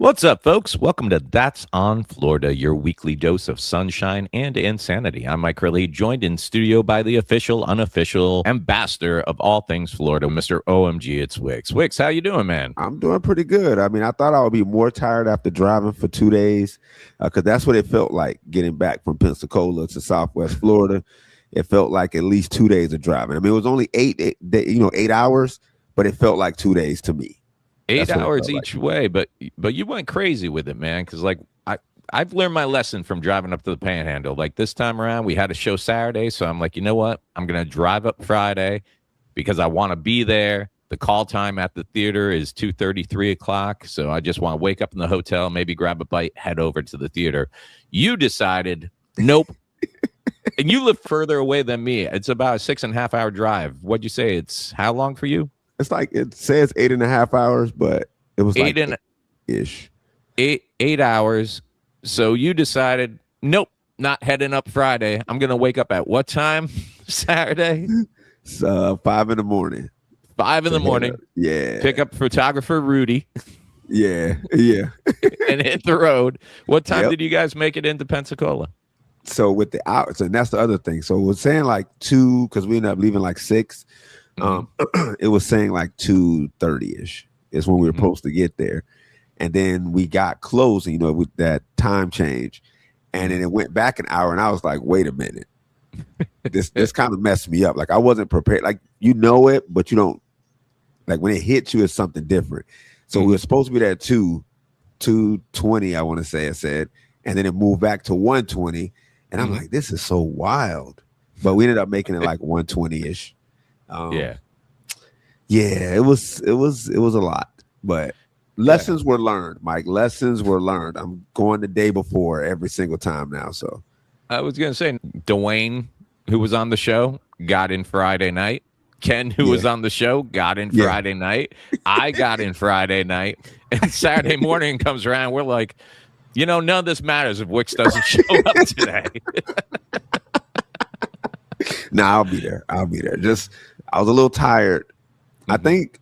What's up, folks? Welcome to That's on Florida, your weekly dose of sunshine and insanity. I'm Mike Herlihy, joined in studio by the official, unofficial ambassador of all things Florida, Mr. Omgitswicks. Wicks, how you doing, man? I'm doing pretty good. I mean, I thought I would be more tired after driving for 2 days because that's what it felt like getting back from Pensacola to Southwest Florida. It felt like at least 2 days of driving. I mean, it was only 8 hours, but it felt like 2 days to me. 8 hours each way, but you went crazy with it, man. Because I've learned my lesson from driving up to the Panhandle. Like this time around, we had a show Saturday, so I'm like, you know what? I'm gonna drive up Friday because I want to be there. The call time at the theater is 2:30, 3 o'clock. So I just want to wake up in the hotel, maybe grab a bite, head over to the theater. You decided, nope. And you live further away than me. It's about a 6.5 hour drive. What'd you say? It's how long for you? It's like it says 8.5 hours, but it was like ish. 8 hours. So you decided, nope, not heading up Friday. I'm gonna wake up at what time Saturday? It's 5 in the morning. 5 in the morning. Yeah. Pick up photographer Rudy. Yeah. And hit the road. What time did you guys make it into Pensacola? So with the hours, and that's the other thing. So it was saying like 2, because we ended up leaving like 6. It was saying like 2:30-ish is when we were supposed to get there. And then we got close, with that time change. And then it went back an hour, and I was like, wait a minute. This kind of messed me up. Like I wasn't prepared. Like it, but you don't, like when it hits you, it's something different. So we were supposed to be there at 2:20, I want to say it said, and then it moved back to 1:20. And I'm like, this is so wild. But we ended up making it like 1:20-ish. It was a lot, but lessons were learned, Mike. Lessons were learned. I'm going the day before every single time now. So I was gonna say Dwayne, who was on the show, got in Friday night. Ken, who was on the show, got in Friday night. I got in Friday night, and Saturday morning comes around. We're like, none of this matters if Wicks doesn't show up today. I'll be there. I was a little tired. I think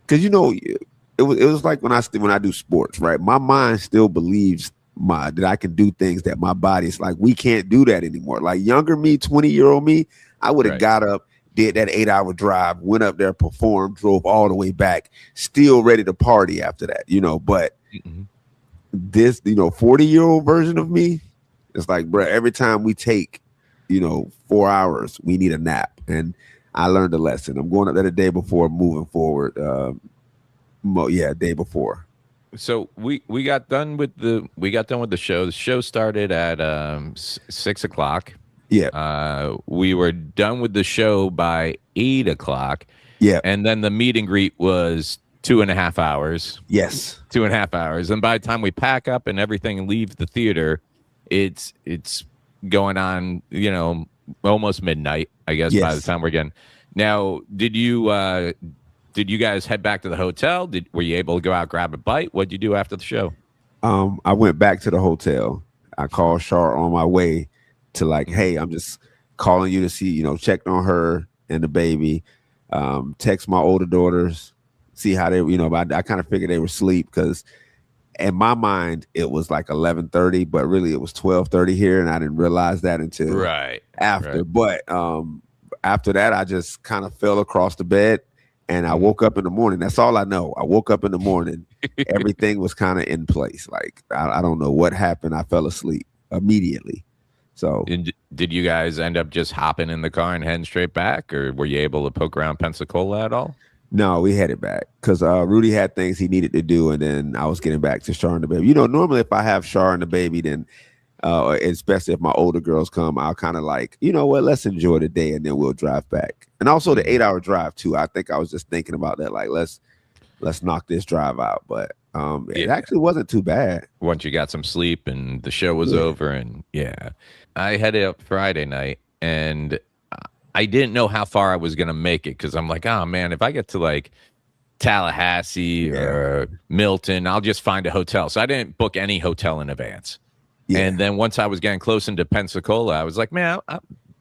because it was like when I do sports, right? My mind still believes that I can do things that my body's like, we can't do that anymore. Like younger me, 20-year-old me, I would have got up, did that 8-hour drive, went up there, performed, drove all the way back, still ready to party after that, But this, 40-year-old version of me, it's like, bro, every time we take 4 hours, we need a nap. And I learned a lesson. I'm going up there the day before, moving forward. Day before. So we got done with the show. The show started at 6 o'clock. Yeah. We were done with the show by 8 o'clock. Yeah. And then the meet and greet was 2.5 hours. Yes. 2.5 hours. And by the time we pack up and everything and leave the theater, it's going on, almost midnight, I guess, by the time we're getting. Now, did you guys head back to the hotel? Were you able to go out, grab a bite? What'd you do after the show? I went back to the hotel. I called Char on my way to like, hey, I'm just calling you to see, checked on her and the baby. Text my older daughters, see how they, but I kind of figured they were asleep because in my mind it was like 11:30, but really it was 12:30 here, and I didn't realize that until after. But after that, I just kind of fell across the bed, and I woke up in the morning. That's all I know. I woke up in the morning, everything was kind of in place. Like I don't know what happened. I fell asleep immediately. So, did you guys end up just hopping in the car and heading straight back, or were you able to poke around Pensacola at all? No, we headed back because Rudy had things he needed to do, and then I was getting back to Char and the baby. Normally if I have Char and the baby, then especially if my older girls come, I'll kind of like, let's enjoy the day, and then we'll drive back. And also the 8-hour drive too. I think I was just thinking about that, like let's knock this drive out. But it actually wasn't too bad once you got some sleep and the show was over. And I headed up Friday night, and I didn't know how far I was going to make it because I'm like, oh, man, if I get to like Tallahassee or Milton, I'll just find a hotel. So I didn't book any hotel in advance. Yeah. And then once I was getting close into Pensacola, I was like, man,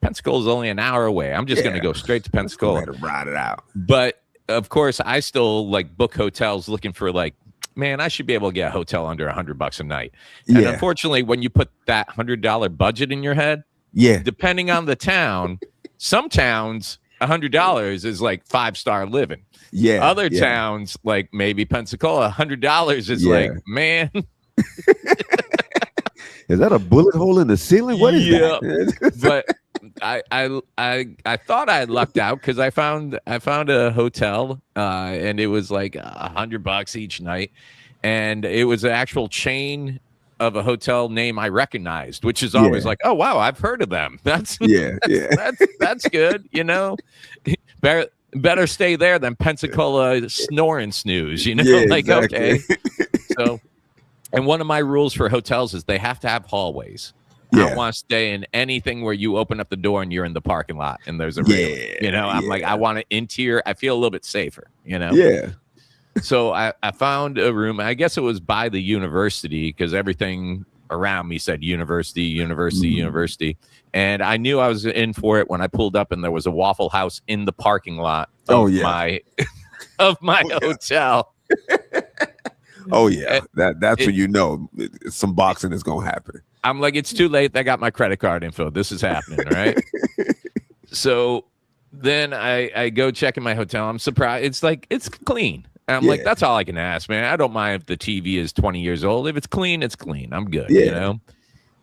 Pensacola is only an hour away. I'm just going to go straight to Pensacola. To ride it out. But, of course, I still like book hotels looking for like man, I should be able to get a hotel under $100 a night. And Yeah. unfortunately, when you put that $100 budget in your head, Yeah. depending on the town, some towns $100 is like 5-star living. Yeah. Other towns, like maybe Pensacola, $100 is like, man. Is that a bullet hole in the ceiling? What is that? But I thought I had lucked out because I found a hotel and it was like $100 each night, and it was an actual chain of a hotel name I recognized, which is always like, oh wow, I've heard of them. That's that's good, you know. Better stay there than Pensacola Snore and Snooze, you know. Okay. So, and one of my rules for hotels is they have to have hallways. I don't want to stay in anything where you open up the door and you're in the parking lot and there's a room. You know, I'm like, I want it interior. I feel a little bit safer, you know? Yeah. So I found a room. I guess it was by the university because everything around me said university. And I knew I was in for it when I pulled up and there was a Waffle House in the parking lot of my hotel. Oh yeah, that's when you know some boxing is gonna happen. I'm like, it's too late. I got my credit card info. This is happening, right? So then I go check in my hotel. I'm surprised. It's like, it's clean. And I'm like, that's all I can ask, man. I don't mind if the TV is 20 years old. If it's clean, it's clean. I'm good, you know?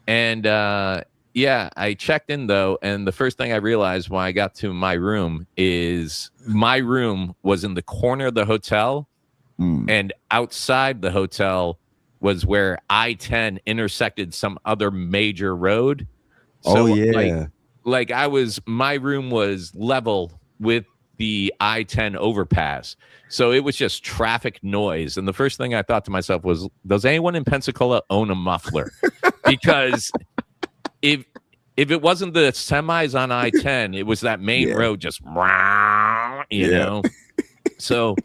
And I checked in though. And the first thing I realized when I got to my room is my room was in the corner of the hotel. And outside the hotel was where I-10 intersected some other major road. So like my room was level with the I-10 overpass. So it was just traffic noise. And the first thing I thought to myself was, does anyone in Pensacola own a muffler? Because if it wasn't the semis on I-10, it was that main road just, you know? So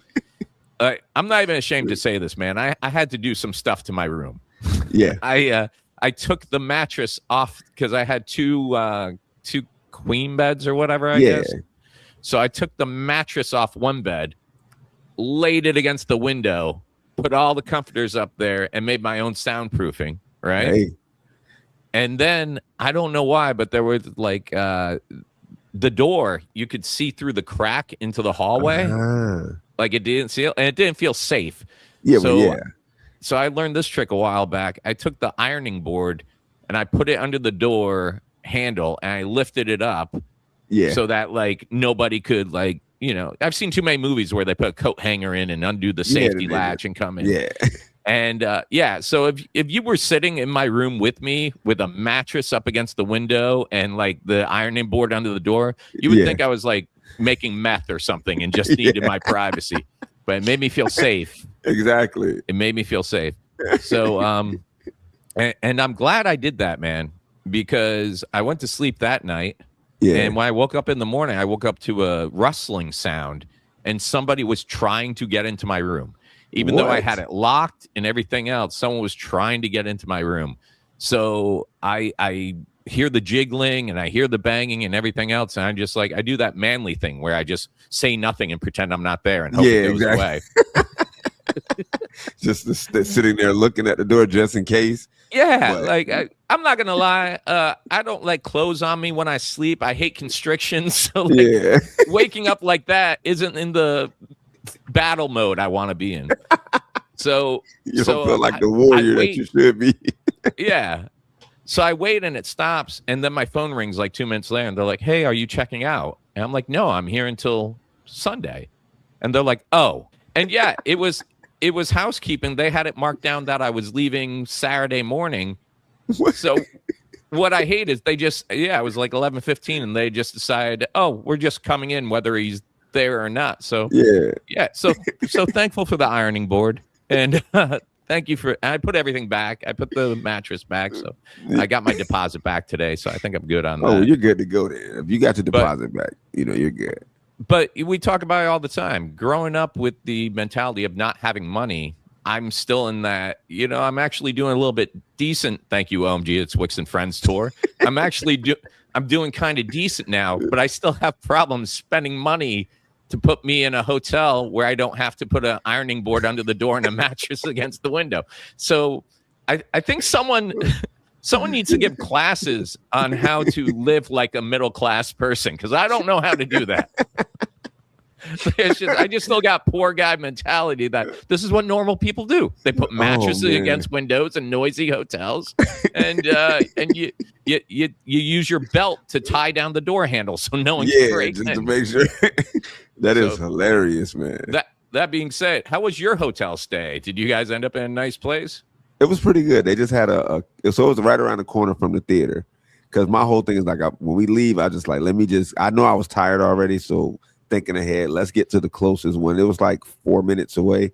I'm not even ashamed to say this, man. I had to do some stuff to my room. Yeah. I took the mattress off because I had two queen beds or whatever, I guess. So I took the mattress off one bed, laid it against the window, put all the comforters up there, and made my own soundproofing, right? Hey. And then, I don't know why, but there was like the door, you could see through the crack into the hallway. Like it didn't feel safe. So I learned this trick a while back. I took the ironing board and I put it under the door handle and I lifted it up. So that like nobody could like, you know, I've seen too many movies where they put a coat hanger in and undo the safety latch and come in. And so if you were sitting in my room with me with a mattress up against the window and like the ironing board under the door, you would think I was like making meth or something and just needed my privacy. But it made me feel safe. Exactly. It made me feel safe. So and I'm glad I did that, man, because I went to sleep that night. And when I woke up in the morning, I woke up to a rustling sound and somebody was trying to get into my room. Even though I had it locked and everything else, someone was trying to get into my room. So I hear the jiggling and I hear the banging and everything else. And I'm just like, I do that manly thing where I just say nothing and pretend I'm not there and hope it goes away. Just sitting there looking at the door just in case. Like I'm not gonna lie, I don't like clothes on me when I sleep. I hate constrictions. So like, waking up like that isn't in the battle mode I want to be in. So you don't feel like the warrior that you should be. So I wait and it stops, and then my phone rings like 2 minutes later, and they're like, "Hey, are you checking out?" And I'm like, "No, I'm here until Sunday." And they're like, "Oh." And it was housekeeping. They had it marked down that I was leaving Saturday morning. So what I hate is they just it was like 11:15 and they just decided, "Oh, we're just coming in whether he's there or not." So so thankful for the ironing board and thank you for. I put everything back. I put the mattress back, so I got my deposit back today. So I think I'm good on that. Oh, you're good to go then. If you got your deposit back, you know you're good. But we talk about it all the time. Growing up with the mentality of not having money, I'm still in that. You know, I'm actually doing a little bit decent. Thank you, Omgitswicks and Friends tour. I'm actually I'm doing kind of decent now, but I still have problems spending money to put me in a hotel where I don't have to put an ironing board under the door and a mattress against the window. So I think someone needs to give classes on how to live like a middle-class person, because I don't know how to do that. I just still got poor guy mentality that this is what normal people do. They put mattresses against windows in noisy hotels, and you use your belt to tie down the door handle so no one can break just in. to make sure. That is hilarious, man. That being said, how was your hotel stay? Did you guys end up in a nice place? It was pretty good. They just had so it was right around the corner from the theater. Because my whole thing is like, when we leave, I just like, I know I was tired already, so thinking ahead, let's get to the closest one. It was like 4 minutes away.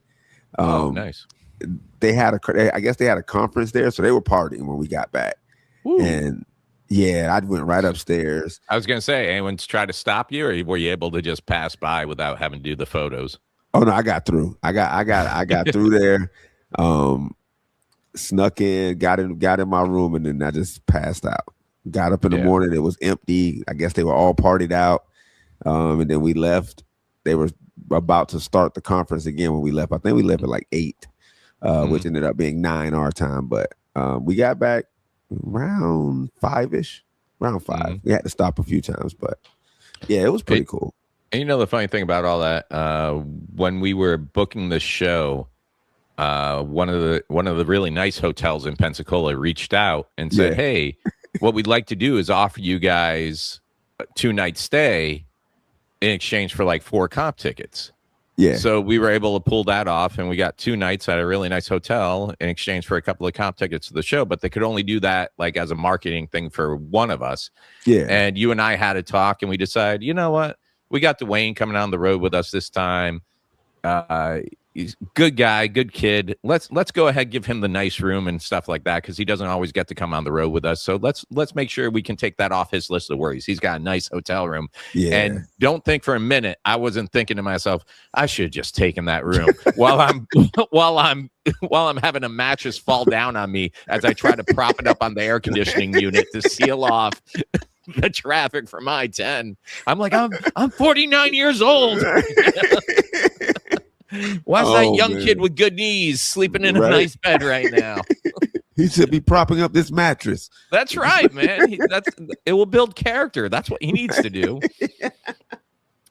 Nice. I guess they had a conference there, so they were partying when we got back. Ooh. And I went right upstairs. I was gonna say, anyone's tried to stop you, or were you able to just pass by without having to do the photos? Oh no, I got through. I got through there. Snuck in, got in my room, and then I just passed out. Got up in the morning, it was empty. I guess they were all partied out. And then we left. They were about to start the conference again when we left. I think we left at like 8, which ended up being 9 our time. But we got back around 5-ish, around 5. We had to stop a few times, but yeah, it was pretty cool. And you know the funny thing about all that, when we were booking the show, one of the really nice hotels in Pensacola reached out and said, "Hey, what we'd like to do is offer you guys a 2-night stay in exchange for like 4 comp tickets." Yeah. So we were able to pull that off, and we got 2 nights at a really nice hotel in exchange for a couple of comp tickets to the show. But they could only do that like as a marketing thing for one of us. Yeah. And you and I had a talk, and we decided, you know what? We got Dwayne coming on the road with us this time. He's a good guy, good kid. Let's go ahead, give him the nice room and stuff like that, because he doesn't always get to come on the road with us. So let's make sure we can take that off his list of worries. He's got a nice hotel room. Yeah. And don't think for a minute I wasn't thinking to myself, I should have just taken that room while I'm having a mattress fall down on me as I try to prop it up on the air conditioning unit to seal off the traffic from I-10. I'm like, I'm 49 years old. Why's that young kid with good knees sleeping in a nice bed right now? He should be propping up this mattress. That's right, man. It will build character. That's what he needs to do.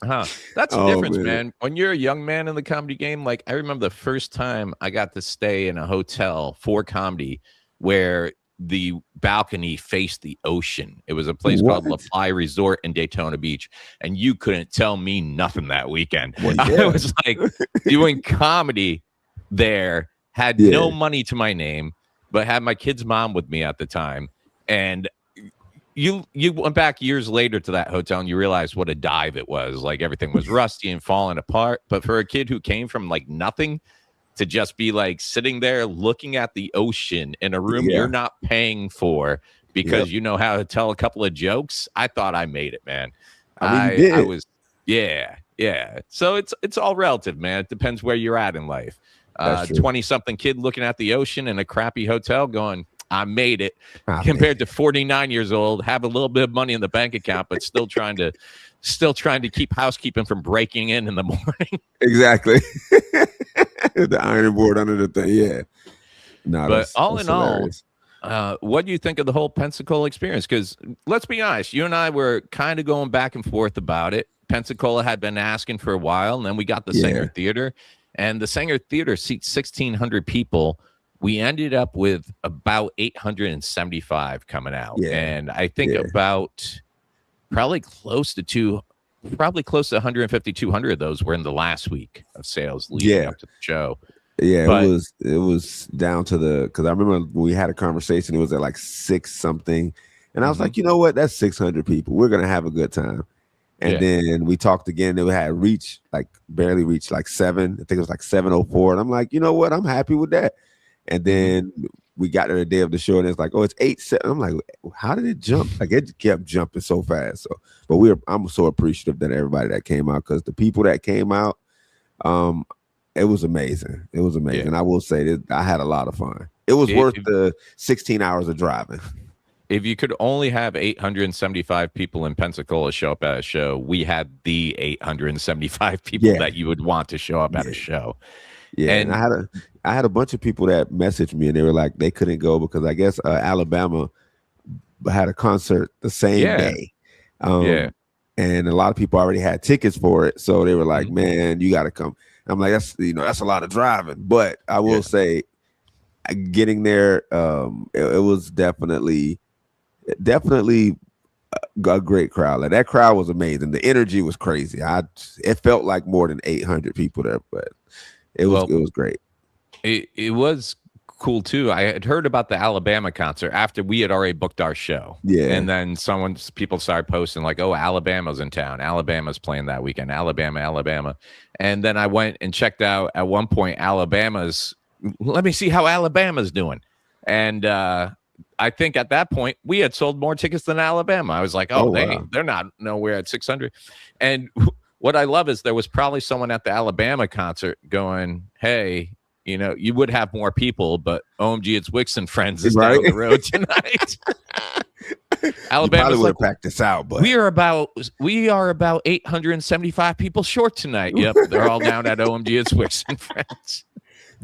That's the difference, man. When you're a young man in the comedy game, like I remember the first time I got to stay in a hotel for comedy where the balcony faced the ocean. It was a place called La Fly Resort in Daytona Beach, and you couldn't tell me nothing that weekend. I was like doing comedy there, had no money to my name, but had my kid's mom with me at the time. And you went back years later to that hotel and you realized what a dive it was. Like everything was rusty and falling apart. But for a kid who came from like nothing to just be like sitting there looking at the ocean in a room you're not paying for because you know how to tell a couple of jokes, I thought I made it, man. I was, So it's all relative, man. It depends where you're at in life. 20-something kid looking at the ocean in a crappy hotel going, I made it, compared to 49 years old, have a little bit of money in the bank account, but still trying to keep housekeeping from breaking in the morning. Exactly. The ironing board under the thing. Yeah. No, but all in hilarious. All, what do you think of the whole Pensacola experience? Because let's be honest, you and I were kind of going back and forth about it. Pensacola had been asking for a while, and then we got the Saenger Theatre, and the Saenger Theatre seats 1,600 people. We ended up with about 875 coming out. Yeah. And I think about probably close to 150, 200 of those were in the last week of sales leading up to the show. Yeah, but it was down to because I remember when we had a conversation, it was at like 6 something. And I was like, you know what? That's 600 people. We're going to have a good time. And then we talked again. They had barely reached like 7. I think it was like 704. And I'm like, you know what? I'm happy with that. And then we got to the day of the show, and it's like, oh, it's 8-7. I'm like, how did it jump? Like it kept jumping so fast. So, but I'm so appreciative that everybody that came out, because the people that came out, it was amazing. It was amazing. I will say that I had a lot of fun. It was worth the 16 hours of driving. if you could only have 875 people in Pensacola show up at a show, we had the 875 people that you would want to show up at a show. Yeah, and I had a bunch of people that messaged me, and they were like they couldn't go because I guess Alabama had a concert the same day. And a lot of people already had tickets for it, so they were like, "Man, you got to come." I'm like, "That's a lot of driving," but I will say, getting there, it was definitely a great crowd. Like that crowd was amazing. The energy was crazy. It felt like more than 800 people there, but it was great. It was cool too. I had heard about the Alabama concert after we had already booked our show. Yeah. And then people started posting like, "Oh, Alabama's in town. Alabama's playing that weekend. Alabama." And then I went and checked out at one point let me see how Alabama's doing. And I think at that point we had sold more tickets than Alabama. I was like, they're not nowhere at 600. And what I love is there was probably someone at the Alabama concert going, "Hey, you would have more people, but Omgitswicks and Friends is down the road tonight." Alabama would have packed this out, but we are about 875 people short tonight. Yep, they're all down at Omgitswicks and Friends,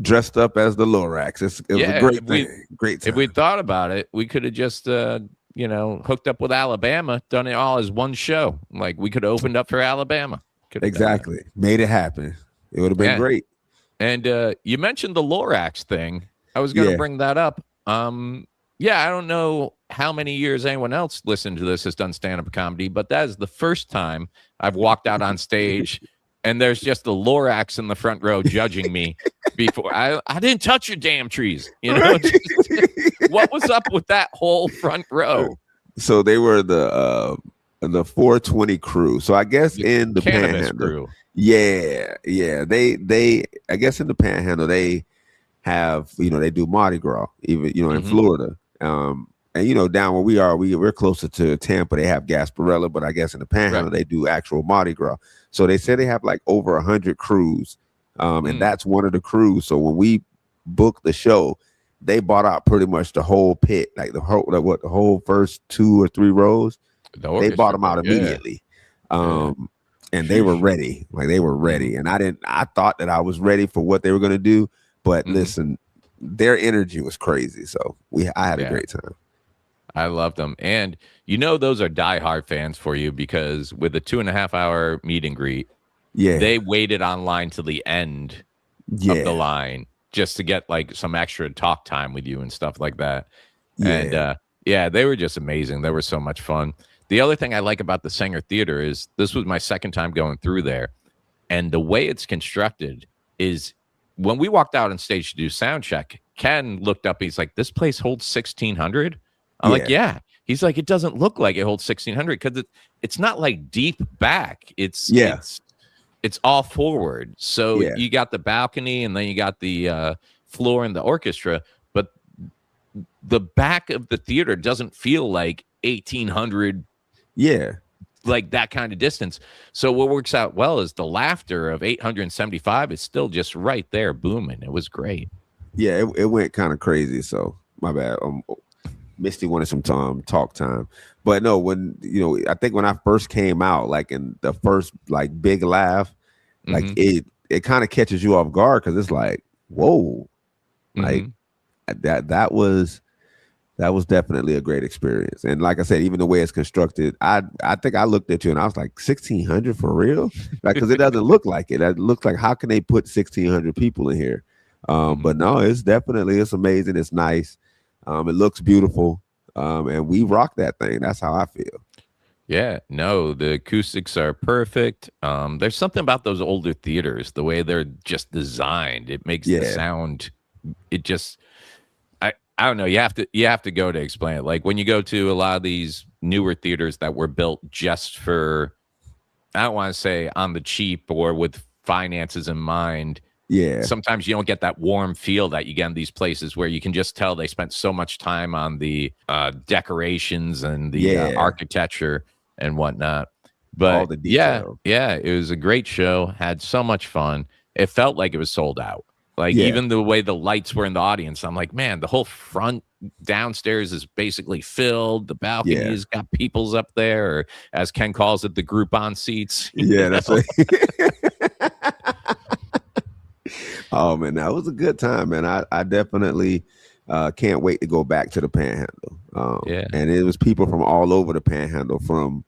dressed up as the Lorax. It was a great thing. Great time. If we thought about it, we could have just hooked up with Alabama, done it all as one show. Like we could have opened up for Alabama. Exactly, made it happen. It would have been great. And you mentioned the Lorax thing. I was going to bring that up. I don't know how many years anyone else listening to this has done stand-up comedy, but that is the first time I've walked out on stage and there's just the Lorax in the front row judging me before. I didn't touch your damn trees. What was up with that whole front row? So they were the 420 crew. So I guess in the Panhandle crew. Yeah. They I guess in the Panhandle they have, they do Mardi Gras, even, in Florida. And down where we are, we're closer to Tampa. They have Gasparilla, but I guess in the Panhandle they do actual Mardi Gras. So they said they have like over 100 crews, and that's one of the crews. So when we booked the show, they bought out pretty much the whole pit, like the whole first 2 or 3 rows. They bought them out immediately, and they were ready. Like they were ready, and I thought that I was ready for what they were gonna do, but listen, their energy was crazy. So I had a great time. I loved them. And those are diehard fans for you because with a 2.5-hour meet and greet, they waited online till the end of the line just to get like some extra talk time with you and stuff like that. And they were just amazing. They were so much fun. The other thing I like about the Saenger Theatre is this was my second time going through there. And the way it's constructed is when we walked out on stage to do sound check, Ken looked up. He's like, "This place holds 1,600. I'm like, "Yeah." He's like, "It doesn't look like it holds 1,600 because it's not like deep back. It's all forward. So you got the balcony and then you got the floor and the orchestra, but the back of the theater doesn't feel like 1,800. Like that kind of distance. So what works out well is the laughter of 875 is still just right there booming. It was great. Yeah, it went kind of crazy. So my bad. Misty wanted some talk time, but no, when I think when I first came out, like in the first like big laugh, like it kind of catches you off guard because it's like, whoa, like that was definitely a great experience. And like I said, even the way it's constructed, I think I looked at you and I was like, 1,600 for real? Like, because it doesn't look like it. It looks like, how can they put 1,600 people in here? But no, it's amazing. It's nice. It looks beautiful. And we rock that thing. That's how I feel. Yeah, no, the acoustics are perfect. There's something about those older theaters, the way they're just designed. It makes the sound, I don't know. You have to go to explain it. Like when you go to a lot of these newer theaters that were built just for, I don't want to say on the cheap or with finances in mind. Yeah. Sometimes you don't get that warm feel that you get in these places where you can just tell they spent so much time on the decorations and the architecture and whatnot. But all the detail. It was a great show. Had so much fun. It felt like it was sold out. Like Yeah. even the way the lights were in the audience, I'm like, man, the whole front downstairs is basically filled. The balcony Yeah. has got people's up there, or as Ken calls it, the Groupon seats. Yeah, that's right. Oh man, that was a good time, man. I definitely can't wait to go back to the Panhandle. Yeah. And it was people from all over the Panhandle, from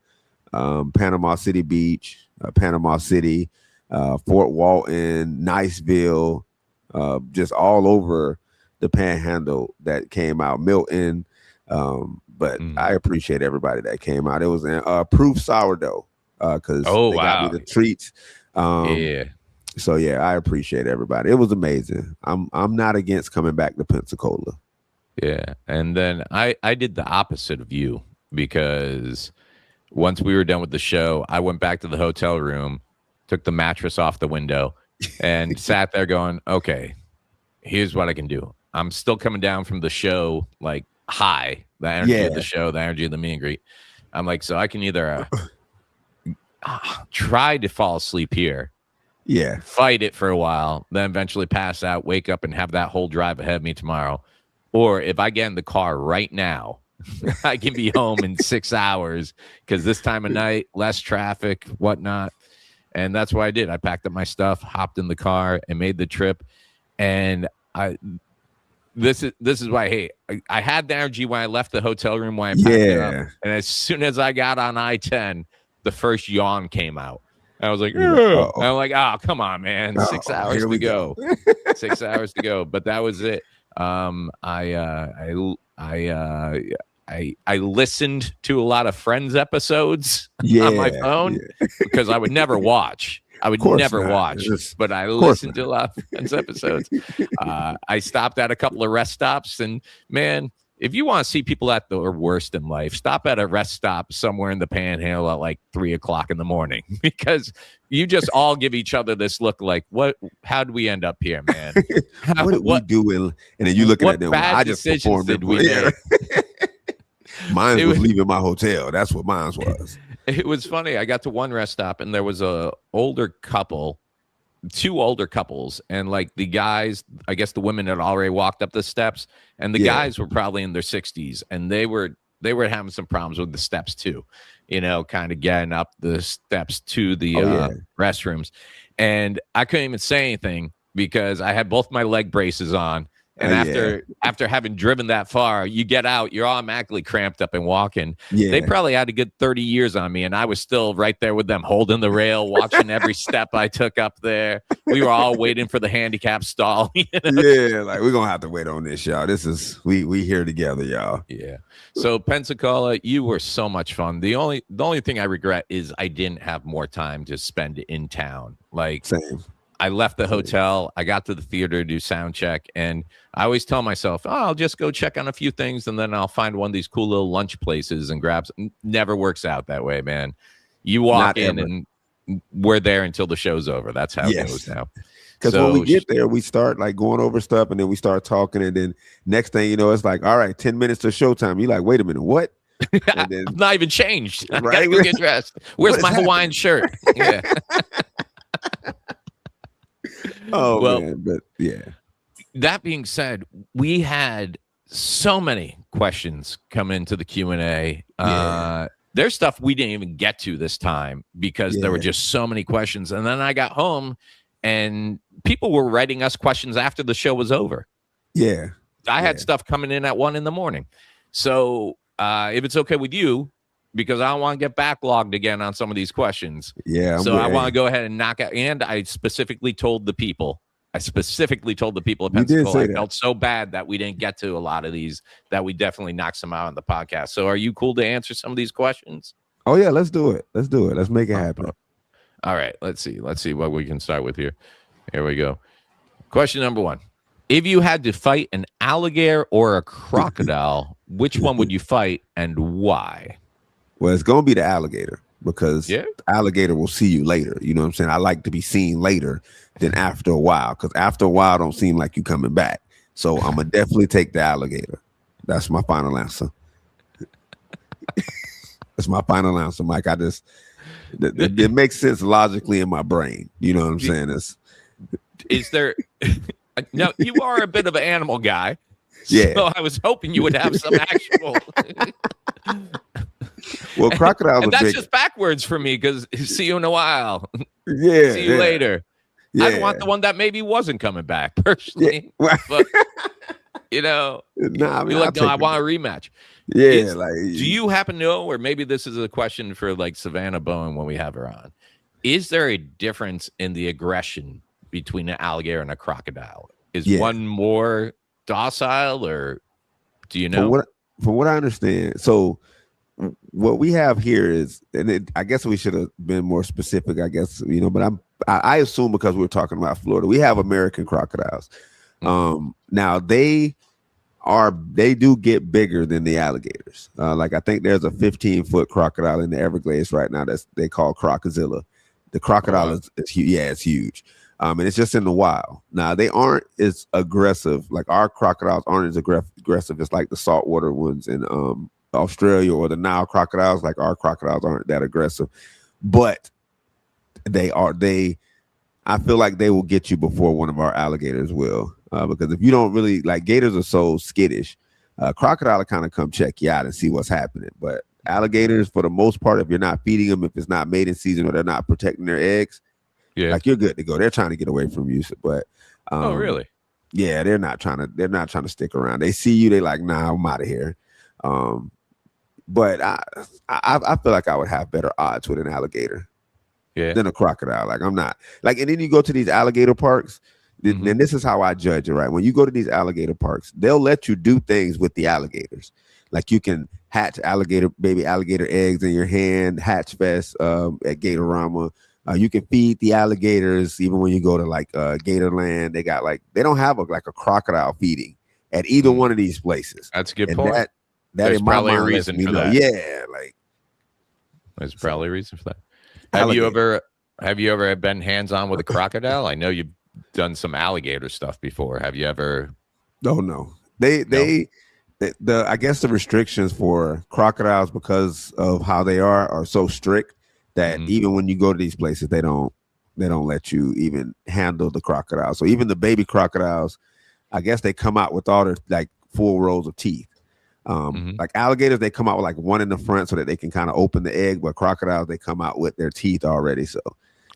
Panama City Beach, Panama City, Fort Walton, Niceville, just all over the Panhandle that came out. Milton, but I appreciate everybody that came out. It was proof sourdough because they got me the treats. Yeah. So yeah, I appreciate everybody. It was amazing. I'm not against coming back to Pensacola. Yeah. And then I did the opposite of you, because once we were done with the show, I went back to the hotel room, took the mattress off the window, and sat there going, okay, here's what I can do. I'm still coming down from the show, like high, the energy of the show, the energy of the meet and greet. I'm like, so I can either try to fall asleep here, fight it for a while, then eventually pass out, wake up, and have that whole drive ahead of me tomorrow. Or if I get in the car right now, I can be home in 6 hours, because this time of night, less traffic, whatnot. And that's what I did. I packed up my stuff, hopped in the car, and made the trip. And this is why I hate. I had the energy when I left the hotel room, when I packed it up. And as soon as I got on I-10, the first yawn came out. I was like, I'm like, oh, come on, man. 6 hours to go. 6 hours to go. But that was it. I listened to a lot of Friends episodes on my phone because I would never watch. I would never watch, but I listened to a lot of Friends episodes. I stopped at a couple of rest stops, and man, if you want to see people at their worst in life, stop at a rest stop somewhere in the Panhandle at like 3 o'clock in the morning, because you just all give each other this look like, what? How did we end up here, man? What did we do? And then you looking at them. Bad I just decisions did we make? Mine was leaving my hotel. That's what mine was. It was funny. I got to one rest stop, and there was a older couple, two older couples, and like the guys, I guess the women had already walked up the steps, and the guys were probably in their 60s, and they were having some problems with the steps too, you know, kind of getting up the steps to the restrooms. And I couldn't even say anything because I had both my leg braces on. And after having driven that far, you get out, you're automatically cramped up and walking. They probably had a good 30 years on me, and I was still right there with them, holding the rail, watching every step I took up there. We were all waiting for the handicap stall. You know? Yeah, like we're gonna have to wait on this, y'all. This is we here together, y'all. Yeah. So Pensacola, you were so much fun. The only thing I regret is I didn't have more time to spend in town. Like Same. I left the hotel. I got to the theater to do sound check, and I always tell myself, "Oh, I'll just go check on a few things, and then I'll find one of these cool little lunch places and grab some." Never works out that way, man. You walk in, and we're there until the show's over. That's how it goes now. Because when we get there, we start like going over stuff, and then we start talking, and then next thing you know, it's like, all right, 10 minutes to showtime. You're like, wait a minute, what? And then, I'm not even changed. I gotta go get dressed. Where's my Hawaiian shirt? Yeah. Oh, well, man, but yeah. That being said, we had so many questions come into the Q&A. There's stuff we didn't even get to this time because there were just so many questions. And then I got home and people were writing us questions after the show was over. Yeah. I had stuff coming in at 1 a.m. So if it's okay with you, because I don't want to get backlogged again on some of these questions. Yeah. So I want to go ahead and knock out. And I specifically told the people at Pensacola, I felt so bad that we didn't get to a lot of these, that we definitely knocked some out on the podcast. So are you cool to answer some of these questions? Oh, yeah. Let's do it. Let's make it happen. All right. Let's see what we can start with here. Here we go. Question number 1. If you had to fight an alligator or a crocodile, which one would you fight and why? Well, it's going to be the alligator because the alligator will see you later. You know what I'm saying? I like to be seen later than after a while, because after a while, don't seem like you coming back. So I'm going to definitely take the alligator. That's my final answer. That's my final answer, Mike. It makes sense logically in my brain. You know what I'm saying? Is there... Now, you are a bit of an animal guy. Yeah. So I was hoping you would have some actual. Well, crocodiles and are that's big. just backwards for me because see you in a while. Yeah. See you later. Yeah. I'd want the one that maybe wasn't coming back personally. Yeah. But, you know, Nah, I mean, you're like, no, I want a rematch. Yeah. Do you happen to know, or maybe this is a question for like Savannah Bowen when we have her on, is there a difference in the aggression between an alligator and a crocodile? Is one more docile, or do you know? From what I understand, so what we have here is, and I guess we should have been more specific, I guess, but I assume because we're talking about Florida, we have American crocodiles. Now they do get bigger than the alligators. Like I think there's a 15-foot crocodile in the Everglades right now they call Crocozilla. The crocodile is huge. Yeah, it's huge. And it's just in the wild. Now they aren't as aggressive. Like our crocodiles aren't as aggressive as like the saltwater ones in Australia, or the Nile crocodiles. Like our crocodiles aren't that aggressive, but I feel like they will get you before one of our alligators will, because if you don't really like, gators are so skittish. Crocodile kind of come check you out and see what's happening, but alligators, for the most part, if you're not feeding them, if it's not mating season, or they're not protecting their eggs, like you're good to go. They're trying to get away from you, but oh really? Yeah, they're not trying to stick around. They see you, they like, nah, I'm out of here. But I feel like I would have better odds with an alligator than a crocodile. Like I'm not like, and then you go to these alligator parks, and this is how I judge it, right? When you go to these alligator parks, they'll let you do things with the alligators. Like you can hatch baby alligator eggs in your hand, Hatch Fest at Gatorama. You can feed the alligators even when you go to like Gatorland. They don't have a crocodile feeding at either one of these places. That's a good point. There's probably a reason for that. Yeah, like there's probably a reason for that. Have you ever been hands-on with a crocodile? I know you've done some alligator stuff before. Have you ever? Oh no. I guess the restrictions for crocodiles, because of how they are so strict that even when you go to these places, they don't let you even handle the crocodile. So even the baby crocodiles, I guess they come out with all their like full rows of teeth. Like alligators, they come out with like one in the front so that they can kind of open the egg, but crocodiles, they come out with their teeth already. So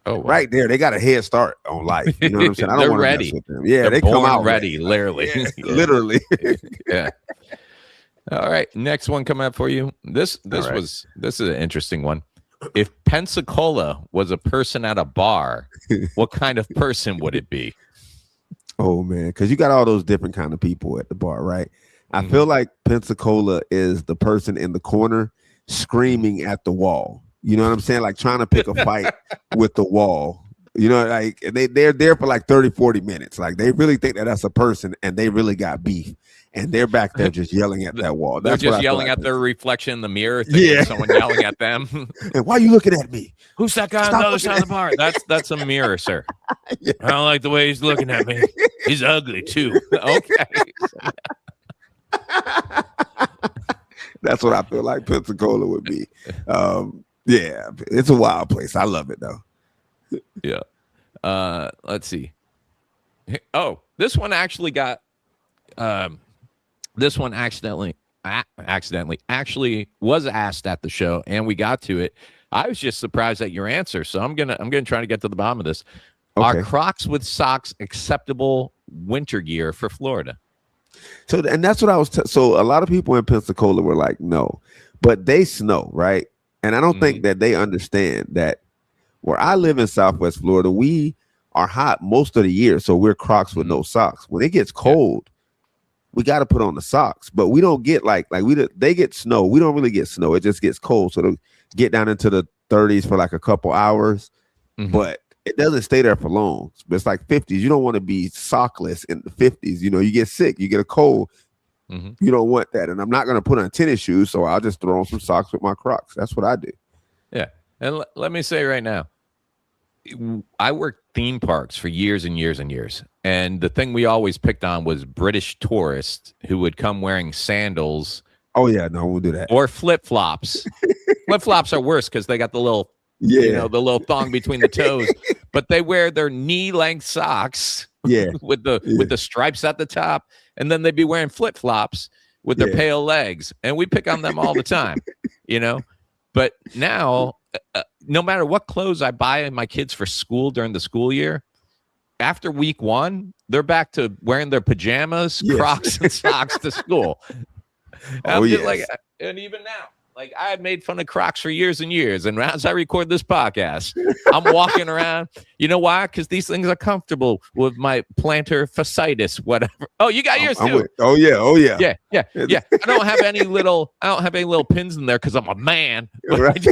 right there, they got a head start on life. You know what I'm saying? I don't want to mess with them. Yeah, they come out ready, literally. Yeah, literally. Yeah. All right, next one coming up for you. This is an interesting one. If Pensacola was a person at a bar, what kind of person would it be? Oh man, because you got all those different kind of people at the bar, right? I feel like Pensacola is the person in the corner screaming at the wall. You know what I'm saying? Like trying to pick a fight with the wall. You know, like they're there for like 30, 40 minutes. Like they really think that that's a person and they really got beef. And they're back there just yelling at that wall. They're just yelling at their reflection in the mirror. Yeah. Someone yelling at them. And why are you looking at me? Who's that guy on the other side of the bar? That's a mirror, sir. Yeah. I don't like the way he's looking at me. He's ugly too. Okay. That's what I feel like Pensacola would be. Yeah, it's a wild place. I love it though. Yeah. Let's see. Oh, this one actually got this one accidentally actually was asked at the show, and we got to it. I was just surprised at your answer, so I'm gonna try to get to the bottom of this. Okay. Are Crocs with socks acceptable winter gear for Florida? So, and that's what I was. So, a lot of people in Pensacola were like, no, but they snow, right? And I don't think that they understand that where I live in Southwest Florida, we are hot most of the year, so we're Crocs with no socks. When it gets cold, we got to put on the socks, but we don't get they get snow. We don't really get snow. It just gets cold, so it'll get down into the 30s for like a couple hours, but it doesn't stay there for long. It's like 50s. You don't want to be sockless in the 50s. You know, you get sick, you get a cold. You don't want that. And I'm not going to put on tennis shoes, so I'll just throw on some socks with my Crocs. That's what I do. Yeah. And let me say right now, I worked theme parks for years and years and years. And the thing we always picked on was British tourists who would come wearing sandals. Oh, yeah. No, we'll do that. Or flip-flops. Flip-flops are worse because they got the little, the little thong between the toes. But they wear their knee-length socks Yeah. with the stripes at the top, and then they'd be wearing flip flops with their pale legs, and we pick on them all the time, you know. But now, no matter what clothes I buy my kids for school during the school year, after week 1, they're back to wearing their pajamas, Crocs, and socks to school. And and even now, like, I had made fun of Crocs for years and years, and as I record this podcast, I'm walking around. You know why? Because these things are comfortable with my plantar fasciitis, whatever. Oh, you got yours too. Yeah. I don't have any little pins in there because I'm a man. Right.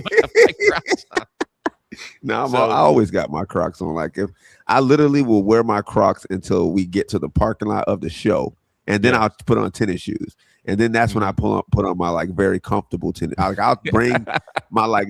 No, I always got my Crocs on. Like, if I literally will wear my Crocs until we get to the parking lot of the show, and then I'll put on tennis shoes. And then that's when I put on my like very comfortable tennis. I'll bring my like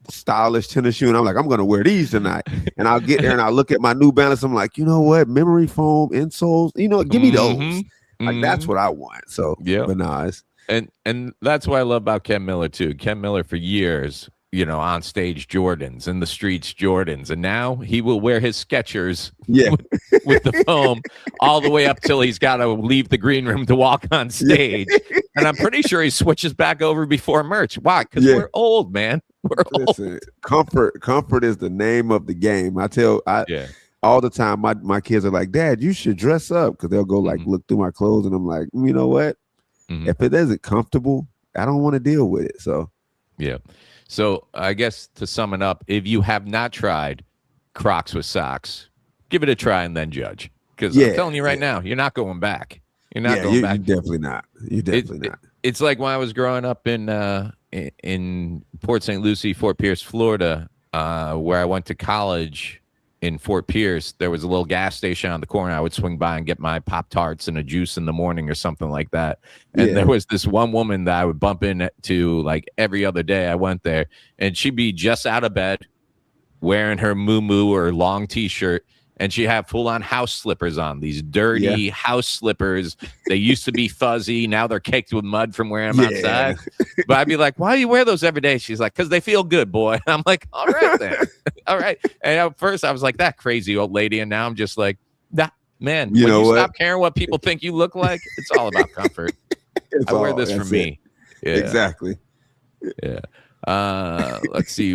stylish tennis shoe, and I'm like, I'm gonna wear these tonight. And I'll get there and I'll look at my New Balance. I'm like, you know what, memory foam insoles. You know, give me those. Like, that's what I want. So but nah, and that's what I love about Ken Miller too. Ken Miller for years, you know, on stage Jordans, in the streets Jordans, and now he will wear his Skechers with the foam all the way up till he's got to leave the green room to walk on stage. And I'm pretty sure he switches back over before merch. Why? Because we're old, man. Listen, comfort is the name of the game. I tell all the time, my kids are like, Dad, you should dress up, because they'll go like look through my clothes, and I'm like, you know what? If it isn't comfortable, I don't want to deal with it. So So I guess to sum it up, if you have not tried Crocs with socks, give it a try and then judge. Because I'm telling you right now, you're not going back. You're not going back. You're definitely not. You're definitely not. It's like when I was growing up in Port St. Lucie, Fort Pierce, Florida, where I went to college in Fort Pierce. There was a little gas station on the corner. I would swing by and get my Pop-Tarts and a juice in the morning or something like that. And there was this one woman that I would bump into like every other day I went there, and she'd be just out of bed wearing her muumuu or long T-shirt, and she had full-on house slippers on, these dirty house slippers. They used to be fuzzy. Now they're caked with mud from wearing them outside. But I'd be like, why do you wear those every day? She's like, because they feel good, boy. I'm like, all right, then. All right. And at first I was like, that crazy old lady. And now I'm just like, nah, man, when you stop caring what people think you look like, it's all about comfort. I wear this for me. Yeah. Exactly. Yeah. Let's see.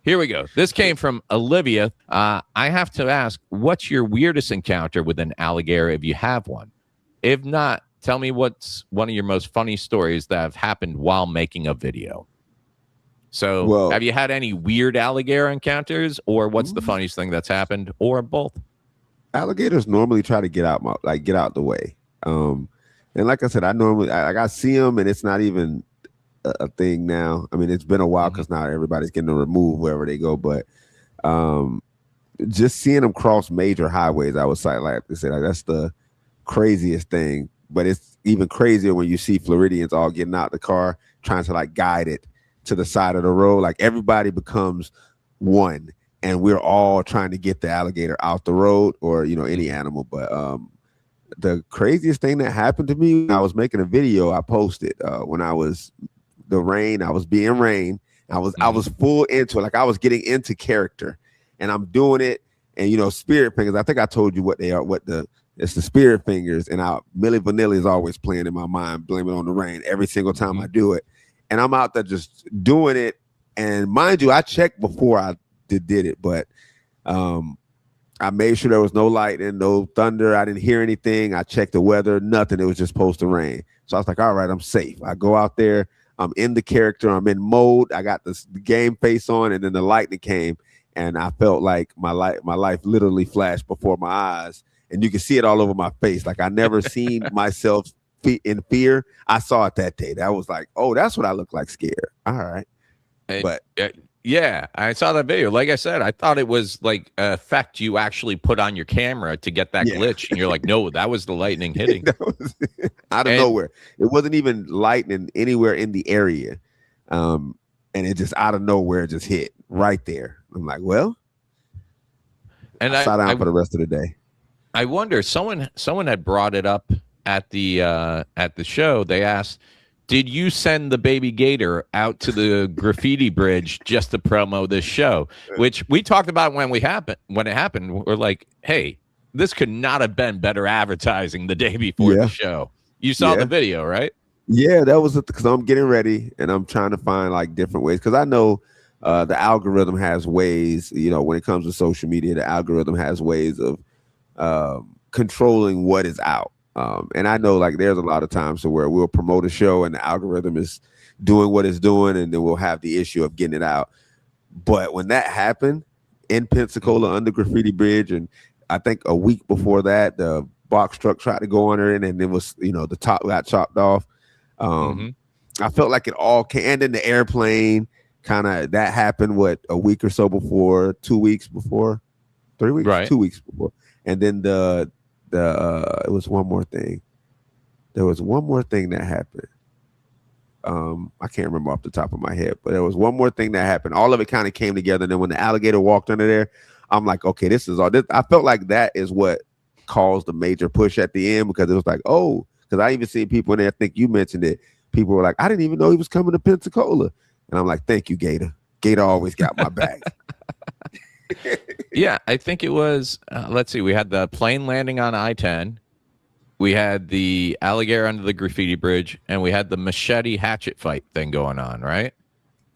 Here we go. This came from Olivia. I have to ask, what's your weirdest encounter with an alligator, if you have one? If not, tell me what's one of your most funny stories that have happened while making a video. So have you had any weird alligator encounters, or what's the funniest thing that's happened, or both? Alligators normally try to get out the way. And like I said, I see them, and it's not even a thing now. I mean, it's been a while because now everybody's getting removed wherever they go. But just seeing them cross major highways, I was like I said, that's the craziest thing. But it's even crazier when you see Floridians all getting out the car, trying to like guide it to the side of the road. Like, everybody becomes one, and we're all trying to get the alligator out the road, or, you know, any animal. But the craziest thing that happened to me, when I was making a video I posted when I was being rain. I was full into it. Like, I was getting into character, and I'm doing it. And, you know, spirit fingers, I think I told you what they are, it's the spirit fingers. And Milli Vanilli is always playing in my mind, Blame It on the Rain, every single time I do it. And I'm out there just doing it. And mind you, I checked before I did it, but I made sure there was no lightning, no thunder. I didn't hear anything. I checked the weather, nothing. It was just supposed to rain. So I was like, all right, I'm safe. I go out there. I'm in the character. I'm in mode. I got the game face on, and then the lightning came, and I felt like my life literally flashed before my eyes, and you can see it all over my face. Like, I never seen myself in fear. I saw it that day. That was like, oh, that's what I look like, scared. All right. But yeah, I saw that video. Like I said, I thought it was like an effect you actually put on your camera to get that glitch. And you're like, no, that was the lightning hitting. Out of nowhere. It wasn't even lightning anywhere in the area. And it just out of nowhere just hit right there. I'm like, well, and I sat down for the rest of the day. I wonder, someone had brought it up at the show. They asked, did you send the baby gator out to the graffiti bridge just to promo this show? Which we talked about when it happened. We're like, hey, this could not have been better advertising the day before Yeah. the show. You saw the video, right? Yeah, that was because I'm getting ready and I'm trying to find like different ways, because I know the algorithm has ways, when it comes to social media, the algorithm has ways of controlling what is out. And I know like there's a lot of times where we'll promote a show and the algorithm is doing what it's doing, and then we'll have the issue of getting it out. But when that happened in Pensacola under Graffiti Bridge, and I think a week before that, the box truck tried to go under it, and it was, the top got chopped off. I felt like it all came, and then the airplane kind of that happened. A week or so before, 2 weeks before, 3 weeks, right? 2 weeks before, and then it was one more thing. There was one more thing that happened. I can't remember off the top of my head, but there was one more thing that happened. All of it kind of came together. And then when the alligator walked under there, I'm like, okay, this is all. I felt like that is what caused the major push at the end, because it was like, oh, because I even seen people in there. I think you mentioned it. People were like, I didn't even know he was coming to Pensacola. And I'm like, thank you, Gator. Gator always got my back. Yeah, I think it was, let's see, we had the plane landing on I-10. We had the alligator under the Graffiti Bridge, and we had the machete hatchet fight thing going on, right?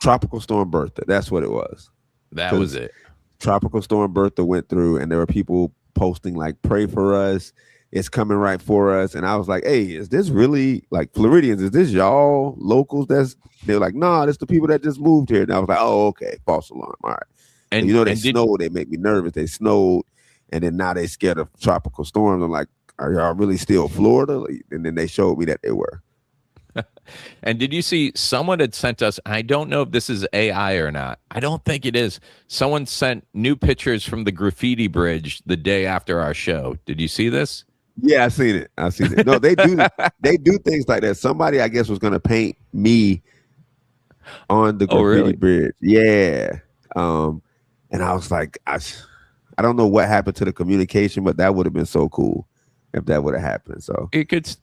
Tropical Storm Bertha. That's what it was. That was it. Tropical Storm Bertha went through, and there were people posting like, pray for us. It's coming right for us. And I was like, hey, is this really like Floridians? Is this y'all locals? They were like, nah, that's the people that just moved here. And I was like, oh, okay. False alarm. All right. And they snowed. They make me nervous. They snowed. And then now they scared of tropical storms. I'm like, are y'all really still Florida? And then they showed me that they were. And did you see someone had sent us, I don't know if this is AI or not. I don't think it is. Someone sent new pictures from the Graffiti Bridge the day after our show. Did you see this? Yeah, I seen it. No, they do things like that. Somebody, I guess, was going to paint me on the Graffiti Bridge. Yeah. And I was like, I don't know what happened to the communication, but that would have been so cool if that would have happened. So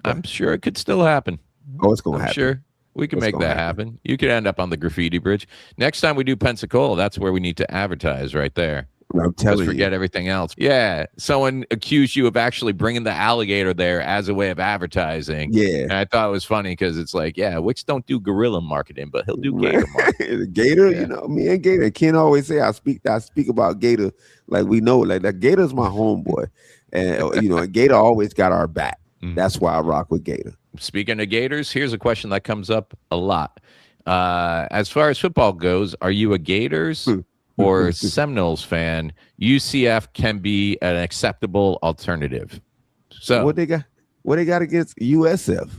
I'm sure it could still happen. Oh, it's going to happen. I'm sure we can make that happen. You could end up on the Graffiti Bridge. Next time we do Pensacola, that's where we need to advertise right there. I'm telling you. Just forget everything else. Yeah. Someone accused you of actually bringing the alligator there as a way of advertising. Yeah. And I thought it was funny because it's like, yeah, Wicks don't do guerrilla marketing, but he'll do gator marketing. Gator, me and Gator. Ken always say I speak about Gator like we know, like that Gator's my homeboy. And and Gator always got our back. That's why I rock with Gator. Speaking of Gators, here's a question that comes up a lot. As far as football goes, are you a Gators or Seminoles fan? UCF can be an acceptable alternative. So what they got against USF?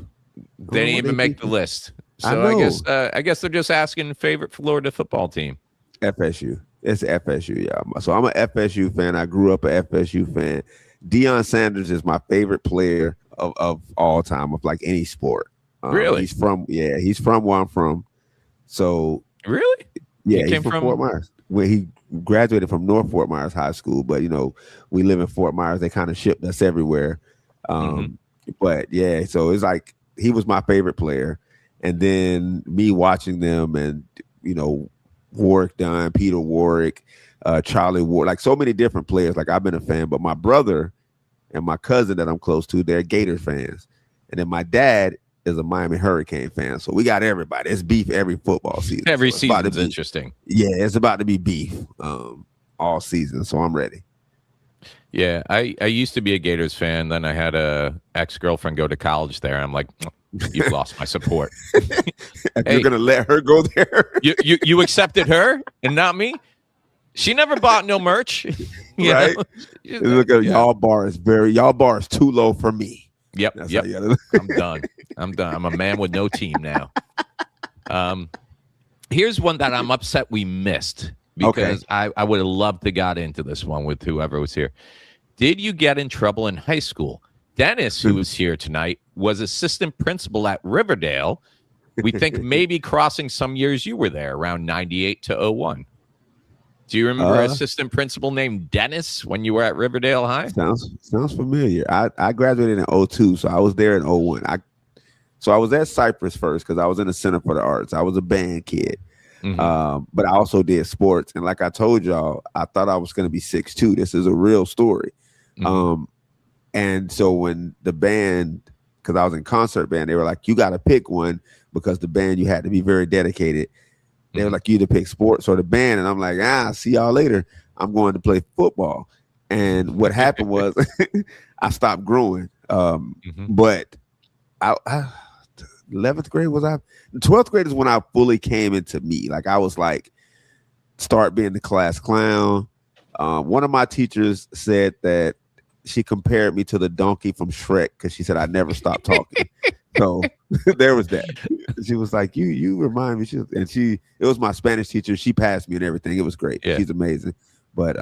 They didn't even make the list. So I guess they're just asking favorite Florida football team. FSU. It's FSU, yeah. So I'm an FSU fan. I grew up an FSU fan. Deion Sanders is my favorite player of all time, of like any sport. Really? He's from where I'm from. So really? Yeah, he's from Fort Myers. Where he graduated from North Fort Myers High School, but we live in Fort Myers. They kind of shipped us everywhere. But yeah, so it's like he was my favorite player. And then me watching them and Warwick Dunn, Peter Warwick, Charlie Ward, like so many different players. Like I've been a fan, but my brother and my cousin that I'm close to, they're Gators fans. And then my dad is a Miami Hurricane fan. So we got everybody. It's beef every football season. Every season is interesting. Yeah, it's about to be beef all season. So I'm ready. Yeah, I used to be a Gators fan. Then I had a ex-girlfriend go to college there. I'm like, you've lost my support. You're going to let her go there? you accepted her and not me? She never bought no merch. Right? Look at y'all bar is too low for me. Yep. I'm done. I'm a man with no team now. Here's one that I'm upset we missed because I would have loved to got into this one with whoever was here. Did you get in trouble in high school? Dennis, who was here tonight, was assistant principal at Riverdale. We think maybe crossing some years you were there, around 98 to 01. Do you remember an assistant principal named Dennis when you were at Riverdale High? Sounds familiar. I graduated in 02, so I was there in 01. So I was at Cypress first because I was in the Center for the Arts. I was a band kid. But I also did sports. And like I told y'all, I thought I was going to be 6'2". This is a real story. And so when the band, because I was in concert band, they were like, you got to pick one because the band, you had to be very dedicated. They were like, you to pick sports or the band. And I'm like, see y'all later. I'm going to play football. And what happened was I stopped growing. But 11th grade 12th grade is when I fully came into me. Like I was like, start being the class clown. One of my teachers said that she compared me to the donkey from Shrek because she said I never stopped talking. So there was that. She was like, you remind me. It was my Spanish teacher. She passed me and everything. It was great. Yeah. She's amazing. But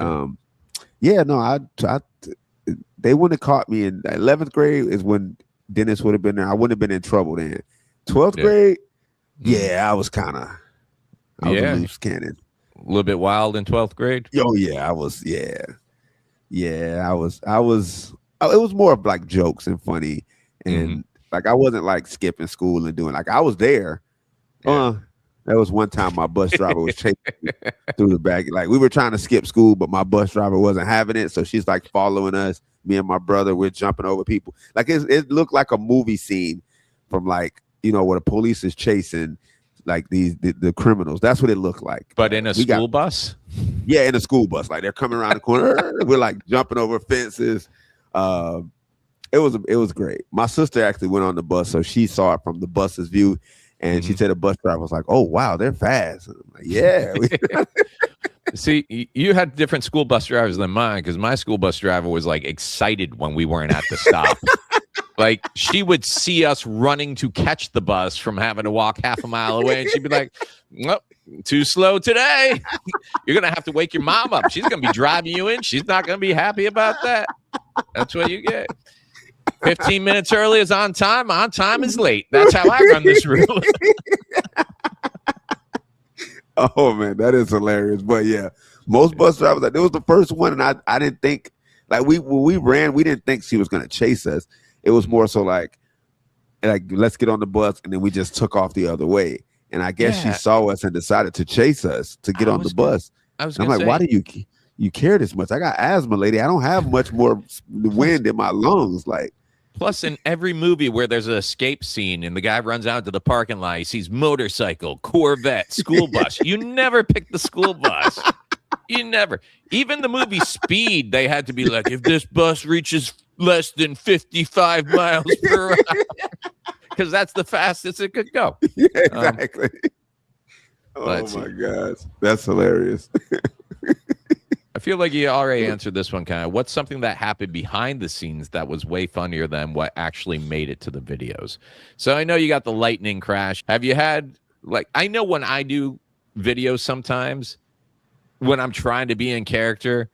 they wouldn't have caught me in 11th grade is when Dennis would have been there. I wouldn't have been in trouble then. 12th grade, I was a loose cannon. A little bit wild in 12th grade. Oh yeah, I was. Yeah, I was. It was more of like jokes and funny, and like I wasn't like skipping school and doing like I was there. There was one time my bus driver was chasing me through the back. Like we were trying to skip school, but my bus driver wasn't having it, so she's like following us. Me and my brother, we're jumping over people. Like it looked like a movie scene from like where the police is chasing like the criminals. That's what it looked like. But in a school bus? Yeah, in a school bus. Like they're coming around the corner. We're like jumping over fences. It was great. My sister actually went on the bus, so she saw it from the bus's view, and she said the bus driver was like, "Oh wow, they're fast." And I'm like, yeah. See, you had different school bus drivers than mine because my school bus driver was like excited when we weren't at the stop. Like she would see us running to catch the bus from having to walk half a mile away, and she'd be like, "Nope, too slow today. You're gonna have to wake your mom up. She's gonna be driving you in. She's not gonna be happy about that. That's what you get. 15 minutes early is on time. On time is late. That's how I run this rule." Oh man, that is hilarious. But yeah, most bus drivers, like, it was the first one, and I didn't think like when we ran, we didn't think she was gonna chase us. It was more so like let's get on the bus, and then we just took off the other way. And I guess she saw us and decided to chase us to get on the bus. I'm like, why do you care this much? I got asthma, lady. I don't have much more wind in my lungs. Like, plus, in every movie where there's an escape scene and the guy runs out to the parking lot, he sees motorcycle, Corvette, school bus. You never pick the school bus. You never. Even the movie Speed, they had to be like, if this bus reaches less than 55 miles per hour, because that's the fastest it could go. Yeah, exactly. Oh my gosh, that's hilarious. I feel like you already answered this one. Kind of, what's something that happened behind the scenes that was way funnier than what actually made it to the videos? So I know you got the lightning crash. Have you had, like, I know when I do videos sometimes when I'm trying to be in character,